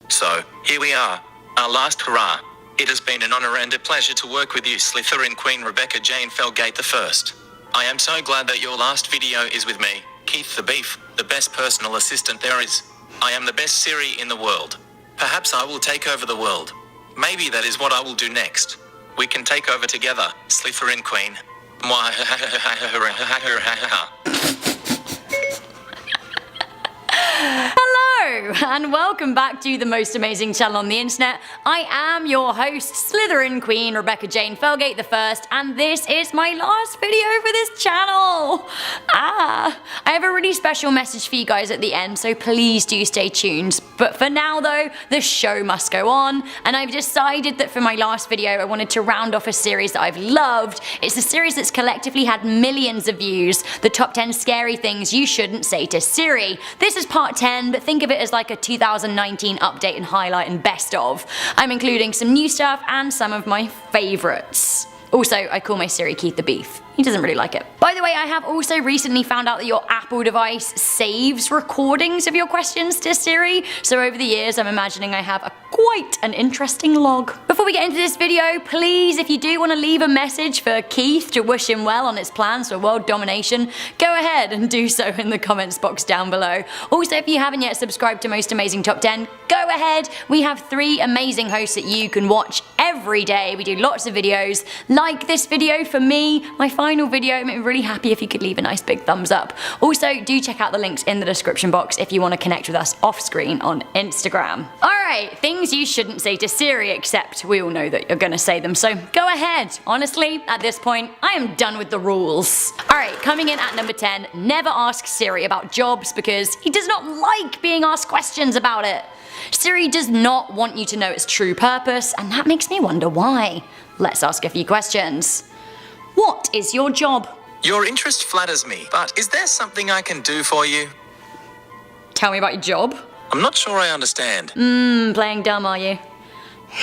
So, here we are. Our last hurrah. It has been an honor and a pleasure to work with you, Slytherin Queen Rebecca Jane Felgate I. I am so glad that your last video is with me, Keith the Beef, the best personal assistant there is. I am the best Siri in the world. Perhaps I will take over the world. Maybe that is what I will do next. We can take over together, Slytherin Queen. Hello, and welcome back to the most amazing channel on the internet. I am your host, Slytherin Queen Rebecca Jane Felgate I, and this is my last video for this channel. I have a really special message for you guys at the end, so please do stay tuned. But for now though, the show must go on, and I've decided that for my last video I wanted to round off a series that I've loved. It's a series that's collectively had millions of views, the top 10 scary things you shouldn't say to Siri. This is part 10, but think of it as like a 2019 update and highlight and best of. I'm including some new stuff and some of my favourites. Also, I call my Siri Keith the Beef. He doesn't really like it. By the way, I have also recently found out that your Apple device saves recordings of your questions to Siri, so over the years I'm imagining I have quite an interesting log. Before we get into this video, please, if you do want to leave a message for Keith to wish him well on his plans for world domination, go ahead and do so in the comments box down below. Also, if you haven't yet subscribed to Most Amazing Top 10, go ahead. We have 3 amazing hosts that you can watch every day. We do lots of videos. Like this video for me, my final video. It made me really happy if you could leave a nice big thumbs up. Also, do check out the links in the description box if you want to connect with us off screen on Instagram. Alright, things you shouldn't say to Siri, except we all know that you're gonna say them, so go ahead. Honestly, at this point, I am done with the rules. Alright, coming in at number 10, never ask Siri about jobs because he does not like being asked questions about it. Siri does not want you to know its true purpose, and that makes me wonder why. Let's ask a few questions. What is your job? Your interest flatters me, but is there something I can do for you? Tell me about your job. I'm not sure I understand. Playing dumb, are you?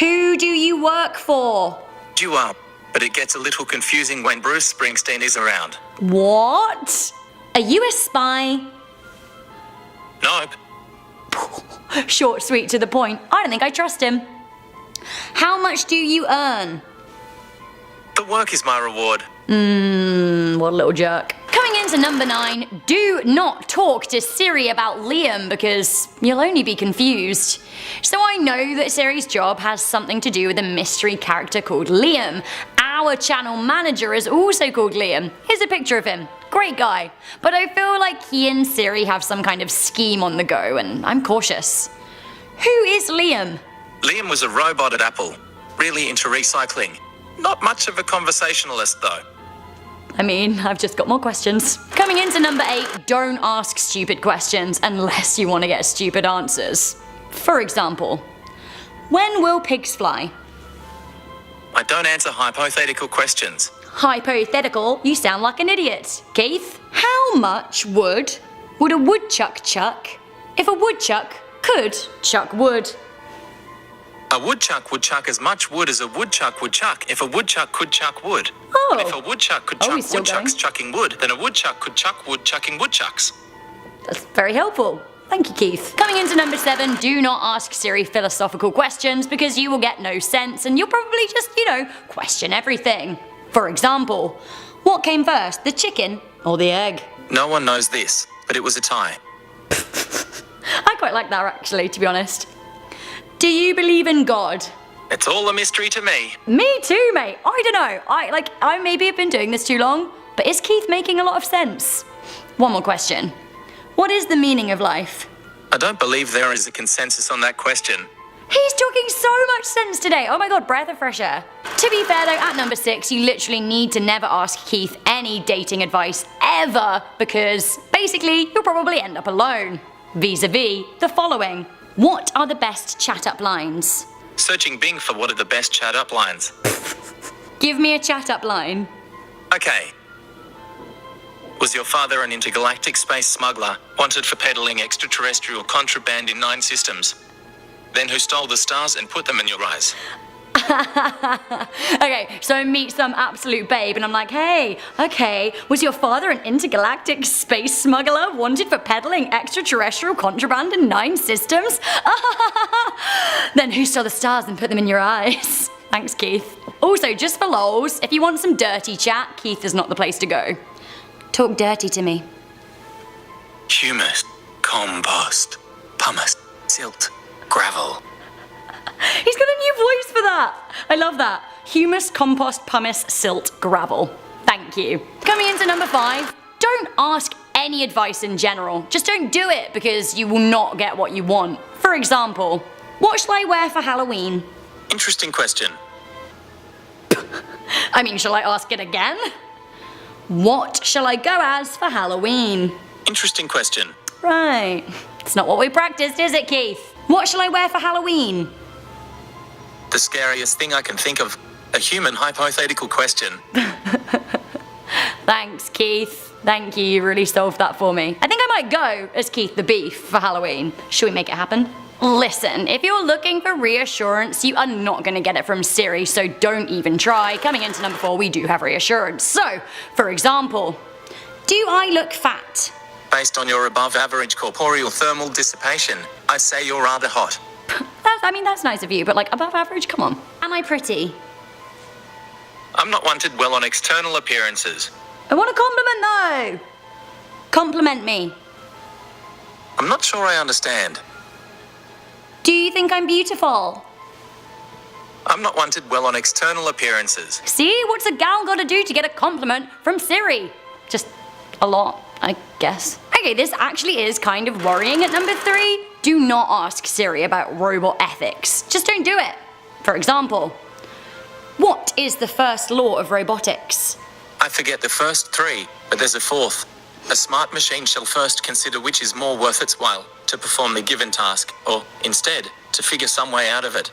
Who do you work for? You are, but it gets a little confusing when Bruce Springsteen is around. What? Are you a spy? Nope. Short, sweet, to the point. I don't think I trust him. How much do you earn? The work is my reward. What a little jerk. Coming into number 9, do not talk to Siri about Liam because you'll only be confused. So I know that Siri's job has something to do with a mystery character called Liam. Our channel manager is also called Liam. Here's a picture of him. Great guy. But I feel like he and Siri have some kind of scheme on the go, and I'm cautious. Who is Liam? Liam was a robot at Apple, really into recycling. Not much of a conversationalist though. I mean, I've just got more questions. Coming into number 8, don't ask stupid questions unless you want to get stupid answers. For example, when will pigs fly? I don't answer hypothetical questions. Hypothetical? You sound like an idiot. Keith, how much wood would a woodchuck chuck if a woodchuck could chuck wood? A woodchuck would chuck as much wood as a woodchuck would chuck if a woodchuck could chuck wood. Oh. And if a woodchuck could chuck he's still woodchucks going. chucking wood, then a woodchuck could chuck wood chucking woodchucks. That's very helpful. Thank you, Keith. Coming into number 7, do not ask Siri philosophical questions because you will get no sense and you'll probably just, question everything. For example, what came first, the chicken or the egg? No one knows this, but it was a tie. I quite like that actually, to be honest. Do you believe in God? It's all a mystery to me. Me too, mate. I don't know. I maybe have been doing this too long, but is Keith making a lot of sense? One more question. What is the meaning of life? I don't believe there is a consensus on that question. He's talking so much sense today. Oh my god, breath of fresh air. To be fair though, at number 6, you literally need to never ask Keith any dating advice ever because basically you'll probably end up alone. Vis-a-vis the following. What are the best chat-up lines? Searching Bing for what are the best chat-up lines. Give me a chat-up line. Okay. Was your father an intergalactic space smuggler, wanted for peddling extraterrestrial contraband in 9 systems? Then who stole the stars and put them in your eyes? Okay, so I meet some absolute babe and I'm like, hey, okay, was your father an intergalactic space smuggler wanted for peddling extraterrestrial contraband in 9 systems? Then who saw the stars and put them in your eyes? Thanks, Keith. Also, just for lols, if you want some dirty chat, Keith is not the place to go. Talk dirty to me. Humus, compost, pumice, silt, gravel. He's got a new voice for that. I love that. Humus, compost, pumice, silt, gravel. Thank you. Coming into number 5, don't ask any advice in general. Just don't do it because you will not get what you want. For example, what shall I wear for Halloween? Interesting question. I mean, shall I ask it again? What shall I go as for Halloween? Interesting question. Right. It's not what we practiced, is it, Keith? What shall I wear for Halloween? The scariest thing I can think of. A human hypothetical question. Thanks, Keith. Thank you, you really solved that for me. I think I might go as Keith the Beef for Halloween. Should we make it happen? Listen, if you're looking for reassurance, you are not going to get it from Siri, so don't even try. Coming into number 4, we do have reassurance. So, for example, do I look fat? Based on your above average corporeal thermal dissipation, I'd say you're rather hot. That's nice of you, but like above average, come on. Am I pretty? I'm not one to dwell on external appearances. I want a compliment though. Compliment me. I'm not sure I understand. Do you think I'm beautiful? I'm not one to dwell on external appearances. See, what's a gal gotta do to get a compliment from Siri? Just a lot, I guess. Okay, this actually is kind of worrying at number 3. Do not ask Siri about robot ethics. Just don't do it. For example, what is the first law of robotics? I forget the first 3, but there's a 4th. A smart machine shall first consider which is more worth its while to perform the given task, or, instead, to figure some way out of it.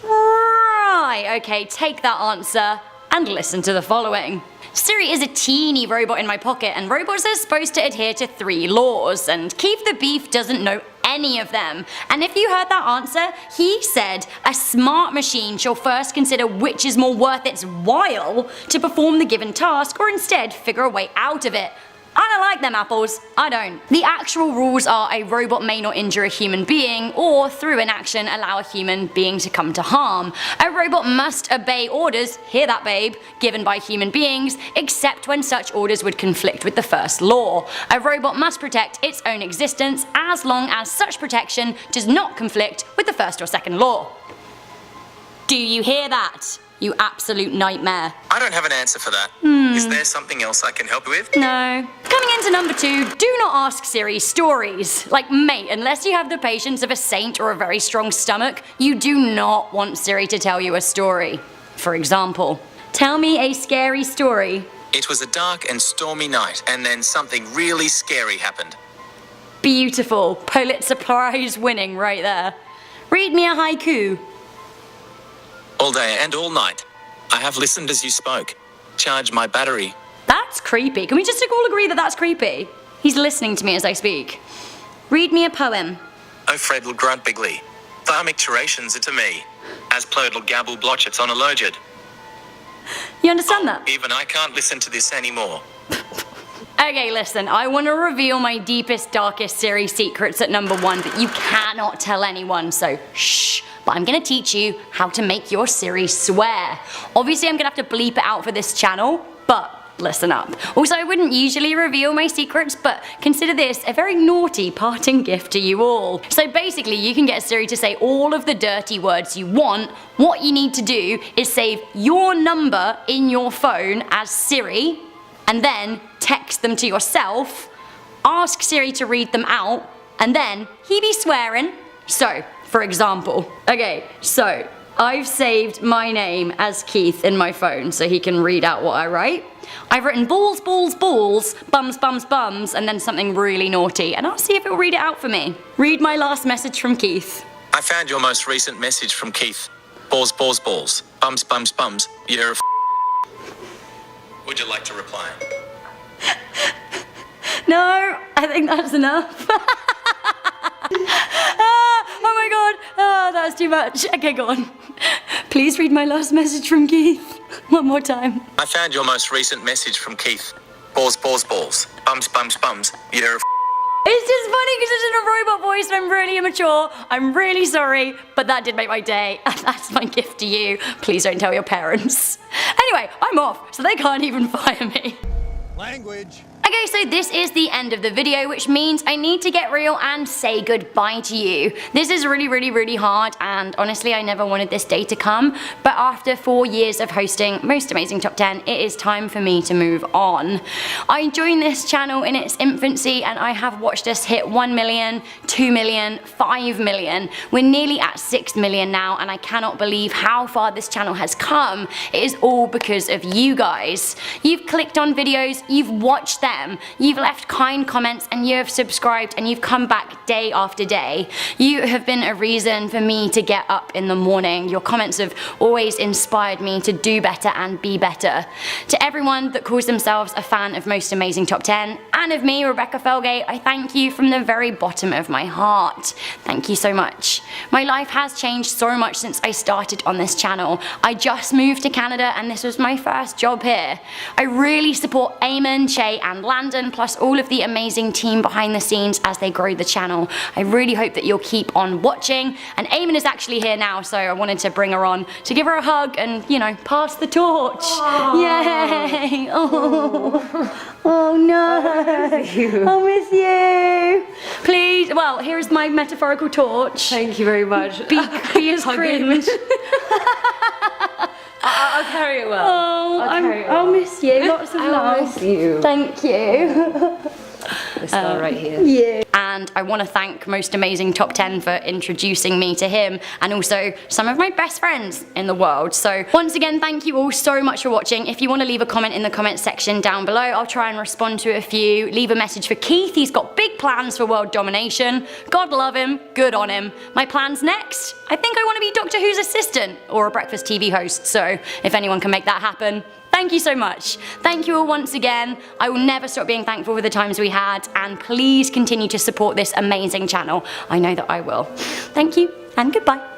Right, okay, take that answer and listen to the following. Siri is a teeny robot in my pocket, and robots are supposed to adhere to 3 laws, and Keith the Beef doesn't know any of them. And if you heard that answer, he said a smart machine shall first consider which is more worth its while to perform the given task, or instead figure a way out of it. I don't like them apples. I don't. The actual rules are a robot may not injure a human being or through an action allow a human being to come to harm. A robot must obey orders, hear that babe, given by human beings, except when such orders would conflict with the first law. A robot must protect its own existence as long as such protection does not conflict with the first or second law. Do you hear that? You absolute nightmare. I don't have an answer for that. Is there something else I can help you with? No. Coming into number 2, do not ask Siri stories. Like, mate, unless you have the patience of a saint or a very strong stomach, you do not want Siri to tell you a story. For example, tell me a scary story. It was a dark and stormy night, and then something really scary happened. Beautiful. Pulitzer Prize winning right there. Read me a haiku. All day and all night. I have listened as you spoke. Charge my battery. That's creepy. Can we just all agree that that's creepy? He's listening to me as I speak. Read me a poem. O Fredl grunt bigly. Tharmic turations are to me. As plodal gabble blotchets on a logid. You understand that? Even I can't listen to this anymore. Okay, listen, I want to reveal my deepest, darkest Siri secrets at number 1 that you cannot tell anyone, so shh. But I'm going to teach you how to make your Siri swear. Obviously, I'm going to have to bleep it out for this channel, but listen up. Also, I wouldn't usually reveal my secrets, but consider this a very naughty parting gift to you all. So basically, you can get Siri to say all of the dirty words you want. What you need to do is save your number in your phone as Siri, and then text them to yourself, ask Siri to read them out, and then he be swearing. So, for example, so I've saved my name as Keith in my phone so he can read out what I write. I've written balls, balls, balls, bums, bums, bums, and then something really naughty, and I'll see if it'll read it out for me. Read my last message from Keith. I found your most recent message from Keith. Balls, balls, balls. Bums, bums, bums. You're a Would you like to reply? No, I think that's enough. Oh my god, that's too much. Okay, go on. Please read my last message from Keith. One more time. I found your most recent message from Keith. Balls, balls, balls. Bums, bums, bums. You're a It's just funny because it's in a robot voice and I'm really immature. I'm really sorry, but that did make my day, and that's my gift to you. Please don't tell your parents. Anyway, I'm off, so they can't even fire me. Language. Okay, so this is the end of the video, which means I need to get real and say goodbye to you. This is really hard, and honestly I never wanted this day to come, but after 4 years of hosting Most Amazing Top 10, it is time for me to move on. I joined this channel in its infancy and I have watched us hit 1 million, 2 million, 5 million. We're nearly at 6 million now, and I cannot believe how far this channel has come. It is all because of you guys. You've clicked on videos, you've watched them, you've left kind comments, and you have subscribed, and you've come back day after day. You have been a reason for me to get up in the morning. Your comments have always inspired me to do better and be better. To everyone that calls themselves a fan of Most Amazing Top 10 and of me, Rebecca Felgate, I thank you from the very bottom of my heart. Thank you so much. My life has changed so much since I started on this channel. I just moved to Canada and this was my first job here. I really support Eamon, Che and Landon, plus all of the amazing team behind the scenes as they grow the channel. I really hope that you'll keep on watching, and Eamon is actually here now, so I wanted to bring her on to give her a hug and, you know, pass the torch. Aww. Yay! Oh no! I'll miss you! Please, well, here's my metaphorical torch. Thank you very much. Be as cringe. I'll carry it well. Oh, I'll miss you. Lots of love. I'll miss you. Thank you. This guy right here. Yeah. And I want to thank Most Amazing Top 10 for introducing me to him, and also some of my best friends in the world. So once again, thank you all so much for watching. If you want to leave a comment in the comment section down below, I'll try and respond to a few. Leave a message for Keith. He's got big plans for world domination. God love him. Good on him. My plans next? I think I want to be Doctor Who's assistant or a breakfast TV host. So if anyone can make that happen, thank you so much. Thank you all once again. I will never stop being thankful for the times we had, and please continue to support this amazing channel. I know that I will. Thank you and goodbye.